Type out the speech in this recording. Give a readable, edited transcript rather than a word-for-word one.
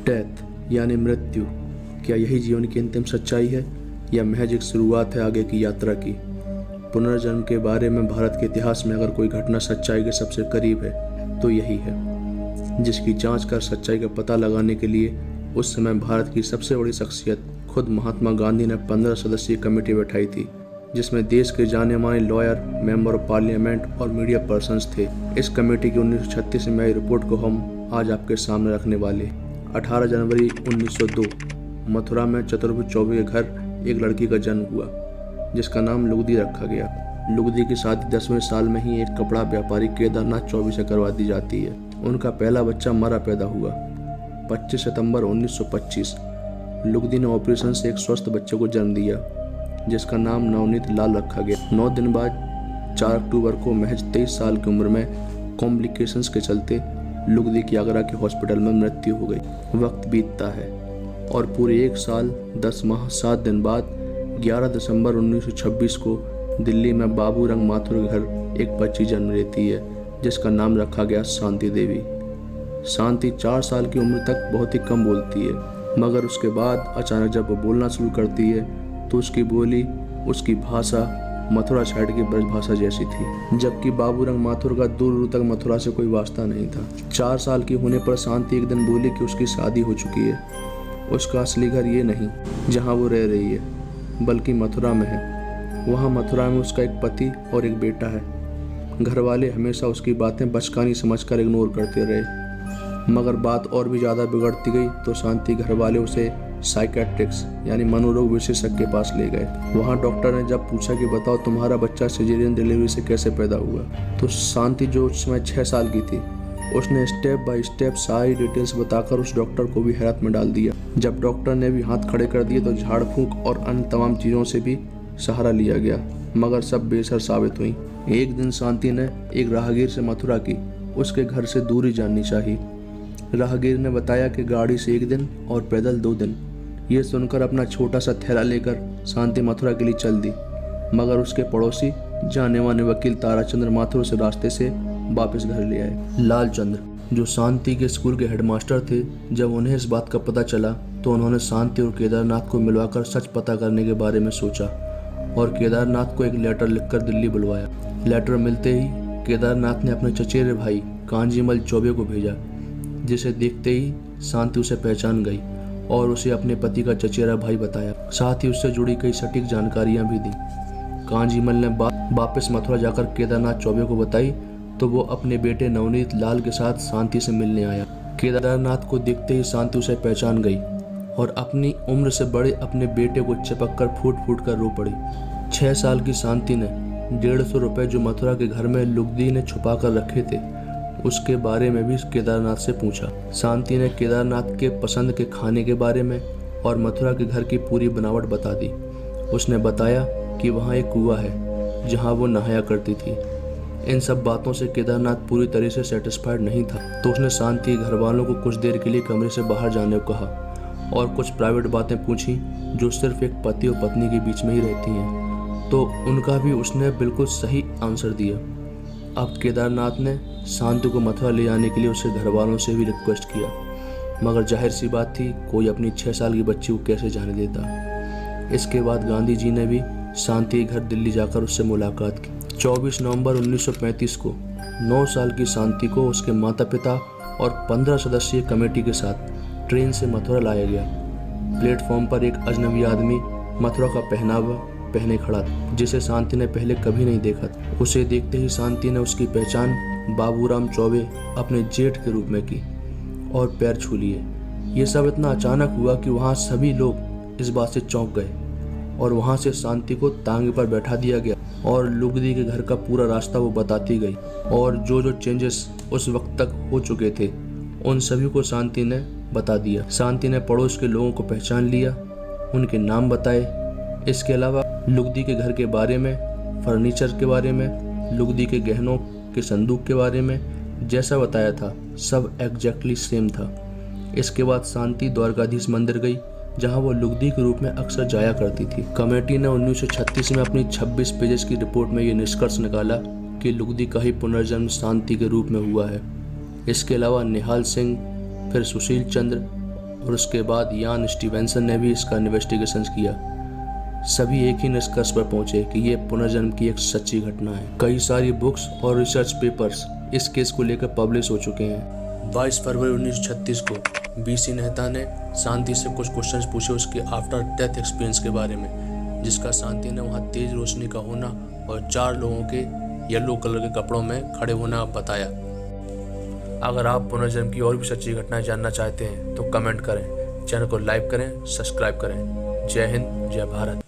Death यानी मृत्यु, क्या यही जीवन की अंतिम सच्चाई है या महज एक शुरुआत है आगे की यात्रा की? पुनर्जन्म के बारे में भारत के इतिहास में अगर कोई घटना सच्चाई के सबसे करीब है तो यही है, जिसकी जांच कर सच्चाई का पता लगाने के लिए उस समय भारत की सबसे बड़ी शख्सियत खुद महात्मा गांधी ने 15 सदस्यीय कमेटी बैठाई थी, जिसमें देश के जाने माने लॉयर, मेंबर ऑफ पार्लियामेंट और मीडिया पर्सन्स थे। इस कमेटी की 1936 में आई रिपोर्ट को हम आज आपके सामने रखने वाले। 18 जनवरी 1902 मथुरा में चतुर्भुज चौबे के घर एक लड़की का जन्म हुआ, जिसका नाम लुगदी रखा गया। लुगदी की शादी 10वें साल में ही एक कपड़ा व्यापारी केदारनाथ चौबे से करवा दी जाती है। उनका पहला बच्चा मरा पैदा हुआ। 25 सितंबर 1925 लुगदी ने ऑपरेशन से एक स्वस्थ बच्चे को जन्म दिया, जिसका नाम नवनीत लाल रखा गया। 9 दिन बाद 4 अक्टूबर को महज 23 साल की उम्र में कॉम्प्लिकेशंस के चलते लुगदी की आगरा के हॉस्पिटल में मृत्यु हो गई। वक्त बीतता है और पूरे 1 साल 10 माह 7 दिन बाद 11 दिसंबर 1926 को दिल्ली में बाबू रंग माथुर के घर एक बच्ची जन्म लेती है, जिसका नाम रखा गया शांति देवी। शांति 4 साल की उम्र तक बहुत ही कम बोलती है, मगर उसके बाद अचानक जब वो बोलना शुरू करती है तो उसकी बोली, उसकी भाषा मथुरा साइड की ब्रज भाषा जैसी थी, जबकि बाबू रंग माथुर का दूर दूर तक मथुरा से कोई वास्ता नहीं था। 4 साल की होने पर शांति एक दिन बोली कि उसकी शादी हो चुकी है। उसका असली घर ये नहीं जहाँ वो रह रही है, बल्कि मथुरा में है। वहाँ मथुरा में उसका एक पति और एक बेटा है। घर वाले हमेशा उसकी बातें बचकानी समझकर इग्नोर करते रहे, मगर बात और भी ज़्यादा बिगड़ती गई तो शांति घर वाले उसे साइकेट्रिक्स यानी मनोरोग विशेषज्ञ के पास ले गए। वहाँ डॉक्टर ने जब पूछा कि बताओ तुम्हारा बच्चा सिजेरियन डिलीवरी से कैसे पैदा हुआ, तो शांति जो उस समय 6 साल की थी, उसने स्टेप बाय स्टेप सारी डिटेल्स बताकर उस डॉक्टर को भी हैरत में डाल दिया। जब डॉक्टर ने भी हाथ खड़े कर दिए तो झाड़ फूंक और अन्य तमाम चीज़ों से भी सहारा लिया गया, मगर सब बेसर साबित हुई। एक दिन शांति ने एक राहगीर से मथुरा की उसके घर से दूरी जाननी चाहिए। राहगीर ने बताया कि गाड़ी से 1 दिन और पैदल 2 दिन। ये सुनकर अपना छोटा सा थैला लेकर शांति मथुरा के लिए चल दी, मगर उसके पड़ोसी जाने माने वकील ताराचंद्र माथुर से रास्ते से वापस घर ले आए। लालचंद्र, जो शांति के स्कूल के हेडमास्टर थे, जब उन्हें इस बात का पता चला तो उन्होंने शांति और केदारनाथ को मिलवाकर सच पता करने के बारे में सोचा और केदारनाथ को एक लेटर लिखकर दिल्ली बुलवाया। लेटर मिलते ही केदारनाथ ने अपने चचेरे भाई कांजीमल चौबे को भेजा, जिसे देखते ही शांति उसे पहचान गई और उसे अपने पति का चचेरा भाई बताया। साथ ही उससे जुड़ी कई सटीक जानकारियां भी दी। कांजीमल ने वापस मथुरा जाकर केदारनाथ चौबे को बताई तो वो अपने बेटे नवनीत लाल के साथ शांति से मिलने आया। केदारनाथ को देखते ही शांति उसे पहचान गई और अपनी उम्र से बड़े अपने बेटे को चिपक कर फूट फूट कर रो पड़ी। 6 साल की शांति ने 150 रुपये जो मथुरा के घर में लुगदी ने छुपा कर रखे थे, उसके बारे में भी केदारनाथ से पूछा। शांति ने केदारनाथ के पसंद के खाने के बारे में और मथुरा के घर की पूरी बनावट बता दी। उसने बताया कि वहाँ एक कुआं है जहाँ वो नहाया करती थी। इन सब बातों से केदारनाथ पूरी तरह से सेटिस्फाइड नहीं था, तो उसने शांति घर वालों को कुछ देर के लिए कमरे से बाहर जाने को कहा और कुछ प्राइवेट बातें पूछी जो सिर्फ एक पति और पत्नी के बीच में ही रहती हैं, तो उनका भी उसने बिल्कुल सही आंसर दिया। अब केदारनाथ ने शांति को मथुरा ले जाने के लिए उसके घर वालों से भी रिक्वेस्ट किया, मगर जाहिर सी बात थी कोई अपनी 6 साल की बच्ची को कैसे जाने देता। इसके बाद गांधी जी ने भी शांति के घर दिल्ली जाकर उससे मुलाकात की। 24 नवंबर 1935 को 9 साल की शांति को उसके माता पिता और 15 सदस्यीय कमेटी के साथ ट्रेन से मथुरा लाया गया। प्लेटफॉर्म पर एक अजनबी आदमी मथुरा का पहनावा पहने खड़ा था, जिसे शांति ने पहले कभी नहीं देखा था। उसे देखते ही शांति ने उसकी पहचान बाबूराम चौबे अपने जेठ के रूप में की और पैर छू लिए। ये सब इतना अचानक हुआ कि वहाँ सभी लोग इस बात से चौंक गए और वहाँ से शांति को तांगे पर बैठा दिया गया और लुगदी के घर का पूरा रास्ता वो बताती गई और जो जो चेंजेस उस वक्त तक हो चुके थे उन सभी को शांति ने बता दिया। शांति ने पड़ोस के लोगों को पहचान लिया, उनके नाम बताए। इसके अलावा लुगदी के घर के बारे में, फर्नीचर के बारे में, लुगदी के गहनों के संदूक के बारे में जैसा बताया था सब एग्जैक्टली सेम था। इसके बाद शांति द्वारकाधीश मंदिर गई, जहां वो लुगदी के रूप में अक्सर जाया करती थी। कमेटी ने 1936 में अपनी 26 पेजेस की रिपोर्ट में ये निष्कर्ष निकाला कि लुगदी का ही पुनर्जन्म शांति के रूप में हुआ है। इसके अलावा निहाल सिंह, फिर सुशील चंद्र और उसके बाद यान स्टीवेंसन ने भी इसका इन्वेस्टिगेशन किया। सभी एक ही निष्कर्ष पर पहुंचे कि ये पुनर्जन्म की एक सच्ची घटना है। कई सारी बुक्स और रिसर्च पेपर्स इस केस को लेकर पब्लिश हो चुके हैं। 22 फरवरी 1936 को BC नेता ने शांति से कुछ क्वेश्चंस पूछे उसके आफ्टर डेथ एक्सपीरियंस के बारे में, जिसका शांति ने वहाँ तेज रोशनी का होना और 4 लोगों के येलो कलर के कपड़ों में खड़े होना बताया। अगर आप पुनर्जन्म की और भी सच्ची घटनाएं जानना चाहते हैं तो कमेंट करें, चैनल को लाइक करें, सब्सक्राइब करें। जय हिंद, जय भारत।